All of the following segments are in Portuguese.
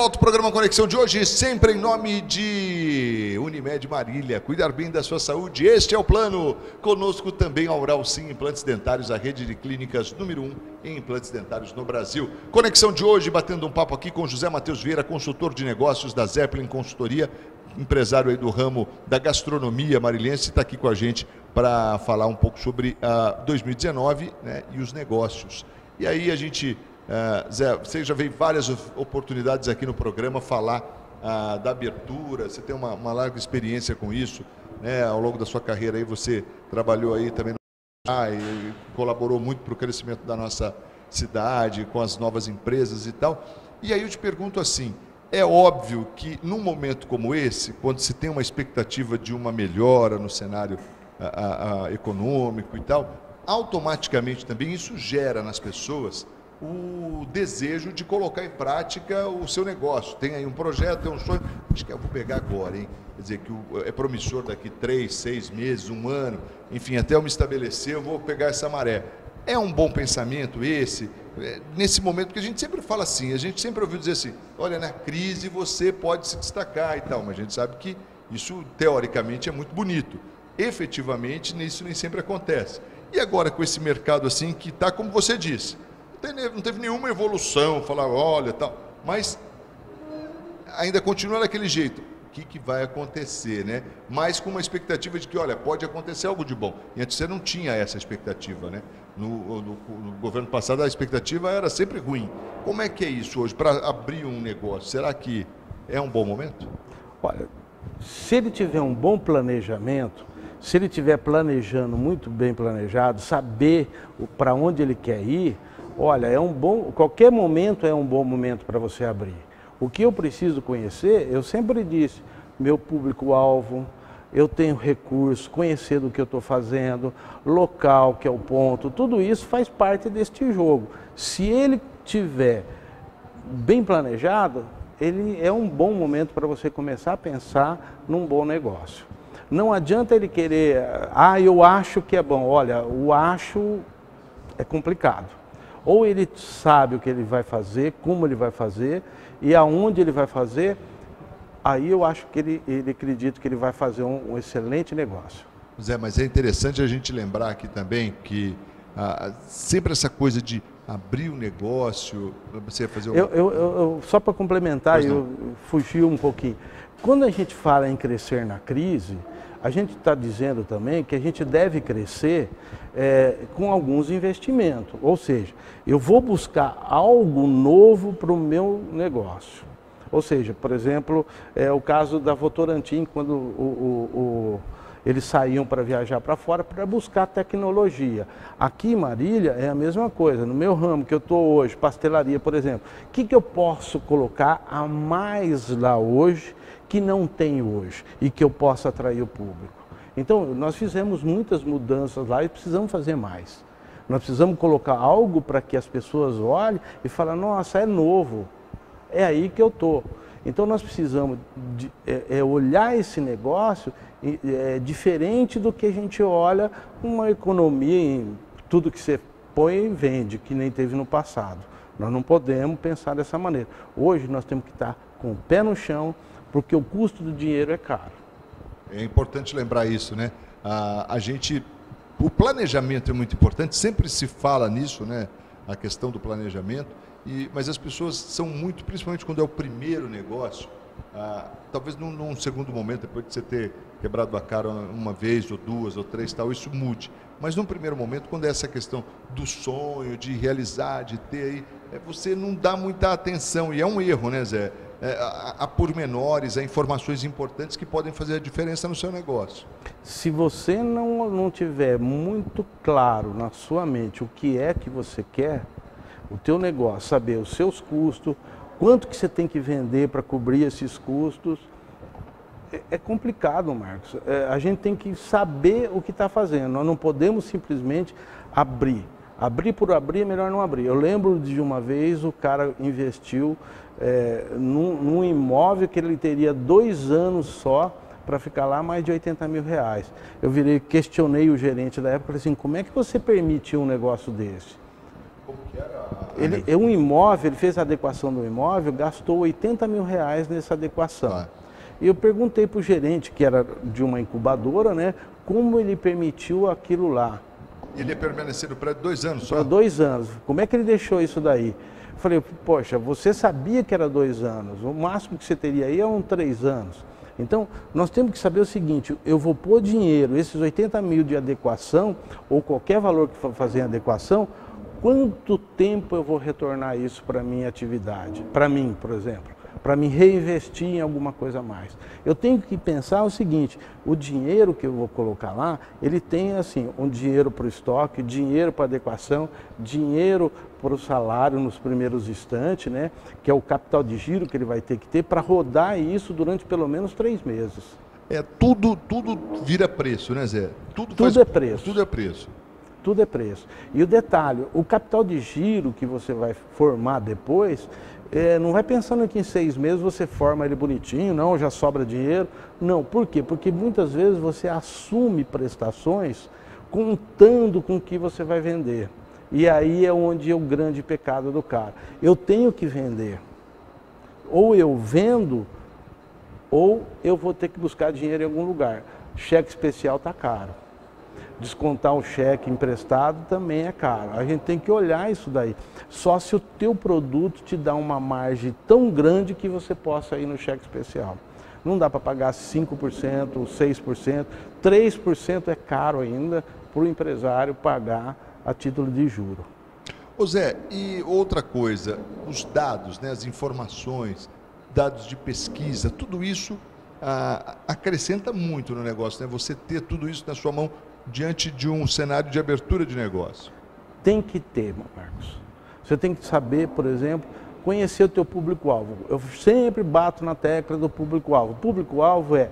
volta o programa Conexão de hoje, sempre em nome de Unimed Marília. Cuidar bem da sua saúde, este é o plano. Conosco também a Oral Sim Implantes Dentários, a rede de clínicas número 1 em implantes dentários no Brasil. Conexão de hoje, batendo um papo aqui com José Matheus Vieira, consultor de negócios da Zeppelin Consultoria, empresário aí do ramo da gastronomia marilhense, está aqui com a gente para falar um pouco sobre 2019, né, e os negócios. E aí a gente... Zé, você já veio várias oportunidades aqui no programa falar da abertura, você tem uma larga experiência com isso, né? Ao longo da sua carreira aí você trabalhou aí também e colaborou muito para o crescimento da nossa cidade, com as novas empresas e tal. E aí eu te pergunto assim, é óbvio que num momento como esse, quando se tem uma expectativa de uma melhora no cenário econômico e tal, automaticamente também isso gera nas pessoas o desejo de colocar em prática o seu negócio. Tem aí um projeto, tem um sonho, acho que eu vou pegar agora, hein? Quer dizer, que é promissor daqui 3, 6 meses, um ano, enfim, até eu me estabelecer, eu vou pegar essa maré. É um bom pensamento esse, nesse momento que a gente sempre fala assim, a gente sempre ouviu dizer assim, olha, na crise você pode se destacar e tal, mas a gente sabe que isso, teoricamente, é muito bonito. Efetivamente, isso nem sempre acontece. E agora com esse mercado assim, que está, como você disse, não teve nenhuma evolução, falar, olha, tal, mas ainda continua daquele jeito. O que vai acontecer, né? Mas com uma expectativa de que, olha, pode acontecer algo de bom. E antes você não tinha essa expectativa, né? No governo passado a expectativa era sempre ruim. Como é que é isso hoje, para abrir um negócio? Será que é um bom momento? Olha, se ele tiver um bom planejamento, se ele estiver planejando muito bem planejado, saber para onde ele quer ir, olha, qualquer momento é um bom momento para você abrir. O que eu preciso conhecer, eu sempre disse, meu público-alvo, eu tenho recursos, conhecer do que eu estou fazendo, local, que é o ponto, tudo isso faz parte deste jogo. Se ele tiver bem planejado, ele é um bom momento para você começar a pensar num bom negócio. Não adianta ele querer, eu acho que é bom. Olha, o acho é complicado. Ou ele sabe o que ele vai fazer, como ele vai fazer e aonde ele vai fazer, aí eu acho que ele acredita que ele vai fazer um excelente negócio. Zé, mas é interessante a gente lembrar aqui também que sempre essa coisa de abrir o negócio, você fazer só para complementar, eu fugi um pouquinho. Quando a gente fala em crescer na crise, a gente está dizendo também que a gente deve crescer com alguns investimentos. Ou seja, eu vou buscar algo novo para o meu negócio. Ou seja, por exemplo, o caso da Votorantim, quando eles saíam para viajar para fora para buscar tecnologia. Aqui em Marília é a mesma coisa. No meu ramo que eu estou hoje, pastelaria, por exemplo, o que eu posso colocar a mais lá hoje que não tem hoje e que eu possa atrair o público? Então, nós fizemos muitas mudanças lá e precisamos fazer mais. Nós precisamos colocar algo para que as pessoas olhem e falem, nossa, é novo, é aí que eu estou. Então, nós precisamos olhar esse negócio diferente do que a gente olha uma economia em tudo que você põe e vende, que nem teve no passado. Nós não podemos pensar dessa maneira. Hoje, nós temos que estar com o pé no chão, porque o custo do dinheiro é caro. É importante lembrar isso, né? O planejamento é muito importante, sempre se fala nisso, né? A questão do planejamento, mas as pessoas são muito, principalmente quando é o primeiro negócio, talvez num segundo momento, depois de você ter quebrado a cara uma vez, ou duas, ou três, tal, isso mude. Mas num primeiro momento, quando é essa questão do sonho, de realizar, de ter aí, você não dá muita atenção, e é um erro, né, Zé? Há pormenores, há informações importantes que podem fazer a diferença no seu negócio. Se você não tiver muito claro na sua mente o que é que você quer, o teu negócio, saber os seus custos, quanto que você tem que vender para cobrir esses custos, é complicado, Marcos. A gente tem que saber o que está fazendo, nós não podemos simplesmente abrir. Abrir por abrir é melhor não abrir. Eu lembro de uma vez o cara investiu num imóvel que ele teria 2 anos só para ficar lá, mais de 80 mil reais. Eu questionei o gerente da época, falei assim, como é que você permite um negócio desse? Como que era? Um imóvel, ele fez a adequação do imóvel, gastou R$80 mil nessa adequação. E eu perguntei para o gerente, que era de uma incubadora, né, como ele permitiu aquilo lá. Ele ia permanecer no prédio 2 anos só? Para 2 anos. Como é que ele deixou isso daí? Eu falei, poxa, você sabia que era 2 anos, o máximo que você teria aí é 3 anos. Então, nós temos que saber o seguinte, eu vou pôr dinheiro, esses 80 mil de adequação, ou qualquer valor que for fazer em adequação, quanto tempo eu vou retornar isso para a minha atividade? Para mim, por exemplo, para me reinvestir em alguma coisa a mais. Eu tenho que pensar o seguinte, o dinheiro que eu vou colocar lá, ele tem assim, um dinheiro para o estoque, dinheiro para adequação, dinheiro para o salário nos primeiros instantes, né? Que é o capital de giro que ele vai ter que ter para rodar isso durante pelo menos 3 meses. Tudo vira preço, né, Zé? Tudo é preço. Tudo é preço. Tudo é preço. E o detalhe, o capital de giro que você vai formar depois, não vai pensando que em 6 meses você forma ele bonitinho, não, já sobra dinheiro. Não, por quê? Porque muitas vezes você assume prestações contando com o que você vai vender. E aí é onde é o grande pecado do cara. Eu tenho que vender. Ou eu vendo, ou eu vou ter que buscar dinheiro em algum lugar. Cheque especial está caro. Descontar um cheque emprestado também é caro. A gente tem que olhar isso daí. Só se o teu produto te dá uma margem tão grande que você possa ir no cheque especial. Não dá para pagar 5%, 6%, 3% é caro ainda para o empresário pagar a título de juro. Ô Zé, e outra coisa, os dados, né, as informações, dados de pesquisa, tudo isso acrescenta muito no negócio, né? Você ter tudo isso na sua mão diante de um cenário de abertura de negócio. Tem que ter, Marcos. Você tem que saber, por exemplo, conhecer o teu público-alvo. Eu sempre bato na tecla do público-alvo. O público-alvo é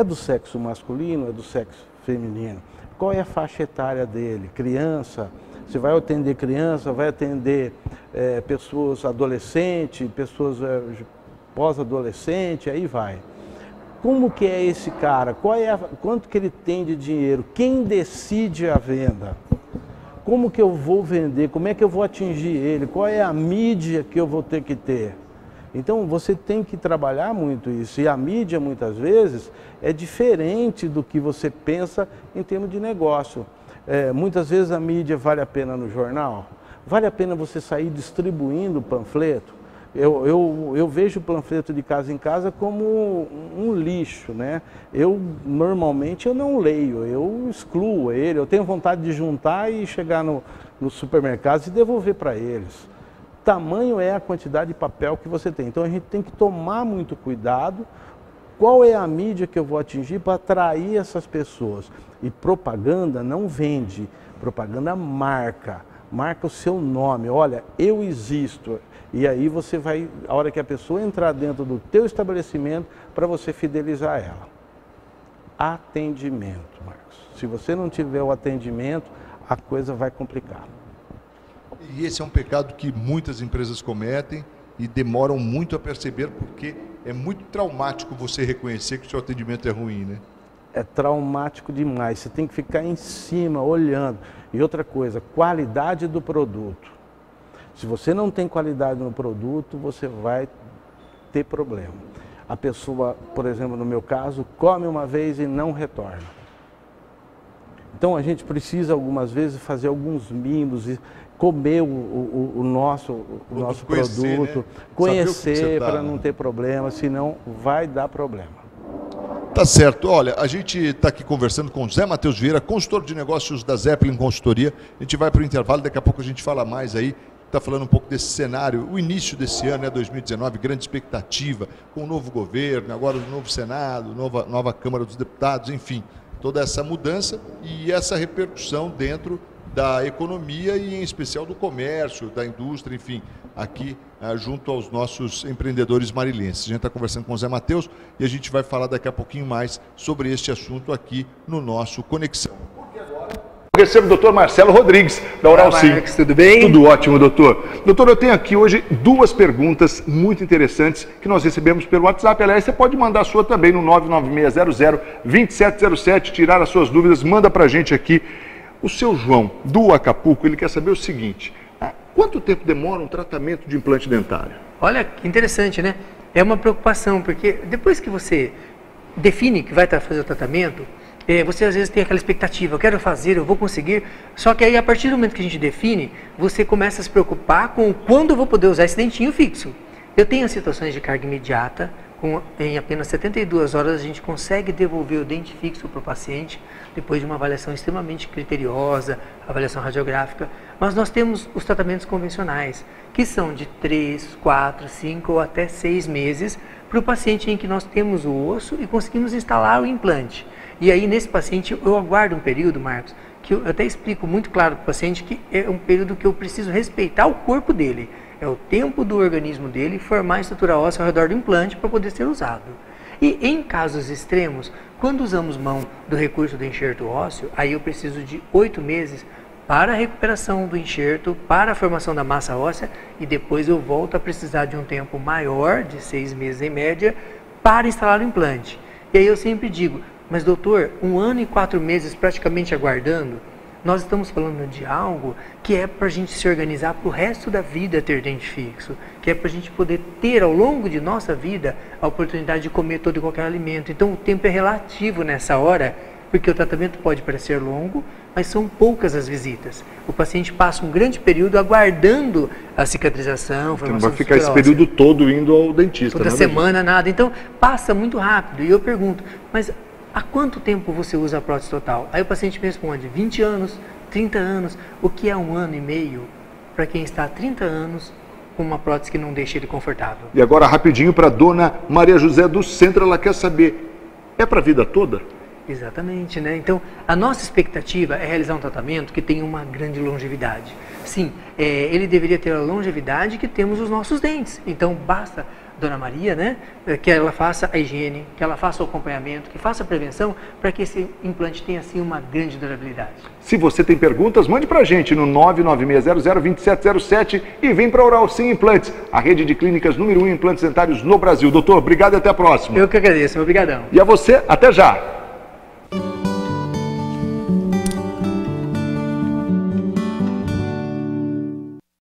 do sexo masculino, é do sexo feminino. Qual é a faixa etária dele? Criança? Você vai atender criança, vai atender pessoas adolescentes, pessoas pós-adolescente, aí vai. Como que é esse cara? Quanto que ele tem de dinheiro? Quem decide a venda? Como que eu vou vender? Como é que eu vou atingir ele? Qual é a mídia que eu vou ter que ter? Então você tem que trabalhar muito isso. E a mídia, muitas vezes, é diferente do que você pensa em termos de negócio. Muitas vezes a mídia vale a pena no jornal? Vale a pena você sair distribuindo panfleto? Eu vejo o panfleto de casa em casa como um lixo, né? Normalmente eu não leio, eu excluo ele, eu tenho vontade de juntar e chegar no supermercado e devolver para eles. Tamanho é a quantidade de papel que você tem. Então a gente tem que tomar muito cuidado. Qual é a mídia que eu vou atingir para atrair essas pessoas? E propaganda não vende, propaganda marca o seu nome. Olha, eu existo. E aí você vai, a hora que a pessoa entrar dentro do teu estabelecimento, para você fidelizar ela. Atendimento, Marcos. Se você não tiver o atendimento, a coisa vai complicar. E esse é um pecado que muitas empresas cometem e demoram muito a perceber, porque é muito traumático você reconhecer que o seu atendimento é ruim, né? É traumático demais, você tem que ficar em cima, olhando. E outra coisa, qualidade do produto. Se você não tem qualidade no produto, você vai ter problema. A pessoa, por exemplo, no meu caso, come uma vez e não retorna. Então a gente precisa algumas vezes fazer alguns mimos e comer o nosso produto, né? Conhecer para não ter problema, senão vai dar problema. Tá certo. Olha, a gente está aqui conversando com o Zé Matheus Vieira, consultor de negócios da Zeppelin Consultoria. A gente vai para o intervalo, daqui a pouco a gente fala mais aí. Está falando um pouco desse cenário, o início desse ano, né, 2019, grande expectativa, com o novo governo, agora o novo Senado, nova Câmara dos Deputados, enfim, toda essa mudança e essa repercussão dentro da economia e em especial do comércio, da indústria, enfim, aqui junto aos nossos empreendedores marilenses. A gente está conversando com o Zé Matheus e a gente vai falar daqui a pouquinho mais sobre este assunto aqui no nosso Conexão. Eu recebo o doutor Marcelo Rodrigues, da Oral Sim. Marcos, tudo bem? Tudo ótimo, doutor. Doutor, eu tenho aqui hoje 2 perguntas muito interessantes que nós recebemos pelo WhatsApp. Aliás, você pode mandar a sua também no 99600-2707, tirar as suas dúvidas, manda pra gente aqui. O seu João, do Acapulco, ele quer saber o seguinte: Quanto tempo demora um tratamento de implante dentário? Olha que interessante, né? É uma preocupação, porque depois que você define que vai fazer o tratamento, você às vezes tem aquela expectativa, eu quero fazer, eu vou conseguir, só que aí a partir do momento que a gente define, você começa a se preocupar com quando eu vou poder usar esse dentinho fixo. Eu tenho situações de carga imediata, em apenas 72 horas a gente consegue devolver o dente fixo para o paciente, depois de uma avaliação extremamente criteriosa, avaliação radiográfica, mas nós temos os tratamentos convencionais, que são de 3, 4, 5 ou até 6 meses, para o paciente em que nós temos o osso e conseguimos instalar o implante. E aí nesse paciente eu aguardo um período, Marcos, que eu até explico muito claro para o paciente que é um período que eu preciso respeitar o corpo dele. É o tempo do organismo dele formar a estrutura óssea ao redor do implante para poder ser usado. E em casos extremos, quando usamos mão do recurso do enxerto ósseo, aí eu preciso de 8 meses para a recuperação do enxerto, para a formação da massa óssea, e depois eu volto a precisar de um tempo maior, de 6 meses em média, para instalar o implante. E aí eu sempre digo, mas doutor, 1 ano e 4 meses praticamente aguardando, nós estamos falando de algo que é para a gente se organizar para o resto da vida ter dente fixo, que é para a gente poder ter ao longo de nossa vida a oportunidade de comer todo e qualquer alimento. Então o tempo é relativo nessa hora, porque o tratamento pode parecer longo, mas são poucas as visitas. O paciente passa um grande período aguardando a cicatrização. Você não vai ficar esse período todo indo ao dentista. Toda semana, nada. Então passa muito rápido. E eu pergunto, mas há quanto tempo você usa a prótese total? Aí o paciente me responde, 20 anos, 30 anos. O que é 1 ano e meio para quem está há 30 anos com uma prótese que não deixa ele confortável? E agora rapidinho para a dona Maria José do Centro, ela quer saber, é para a vida toda? Exatamente, né? Então, a nossa expectativa é realizar um tratamento que tenha uma grande longevidade. Sim, ele deveria ter a longevidade que temos os nossos dentes. Então, basta, Dona Maria, né, que ela faça a higiene, que ela faça o acompanhamento, que faça a prevenção, para que esse implante tenha, assim, uma grande durabilidade. Se você tem perguntas, mande para a gente no 996002707 e vem para a Oral Sim Implantes, a rede de clínicas número 1 em implantes dentários no Brasil. Doutor, obrigado e até a próxima. Eu que agradeço, obrigadão. E a você, até já.